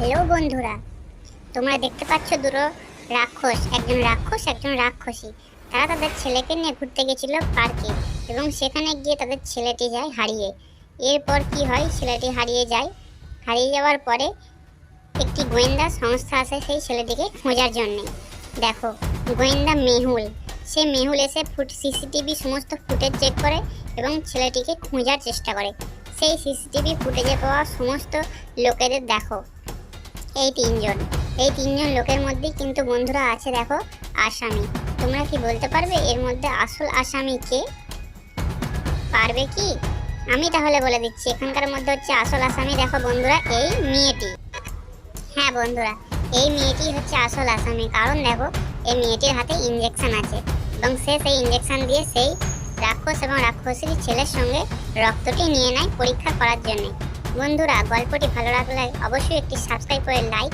Hello বন্ধুরা, তোমরা দেখতে পাচ্ছ দুটো রাক্ষস, একজন রাক্ষস একজন রাক্ষসী। তারা তাদের ছেলেকে নিয়ে ঘুরতে গেছিল পার্কে এবং সেখানে গিয়ে তাদের ছেলেটি যায় হারিয়ে। এরপর কি হয়, ছেলেটি হারিয়ে যায়। হারিয়ে যাওয়ার পরে একটি গোয়েন্দা সংস্থা আসে সেই ছেলেটিকে খোঁজার জন্যে। দেখো, গোয়েন্দা মেহুল, সে মেহুল এসে সিসিটিভি সমস্ত ফুটেজ চেক করে এবং ছেলেটিকে খোঁজার চেষ্টা করে। সেই সিসিটিভি ফুটেজে পাওয়া সমস্ত লোকেদের দেখো, এই তিনজন লোকের মধ্যে কিন্তু বন্ধুরা আছে দেখো আসামি। তোমরা কি বলতে পারবে এর মধ্যে আসল আসামি কে? পারবে কি? আমি তাহলে বলে দিচ্ছি, এখানকার মধ্যে হচ্ছে আসল আসামি দেখো বন্ধুরা এই মেয়েটি। হ্যাঁ বন্ধুরা, এই মেয়েটি হচ্ছে আসল আসামি, কারণ দেখো এই মেয়েটির হাতে ইঞ্জেকশন আছে এবং সে সেই ইঞ্জেকশন দিয়ে সেই রাক্ষস এবং রাক্ষসীর ছেলের সঙ্গে রক্তটি নিয়ে নেয় পরীক্ষা করার জন্য। বন্ধুরা, গল্পটি ভালো লাগলে অবশ্যই একটি সাবস্ক্রাইব করে লাইক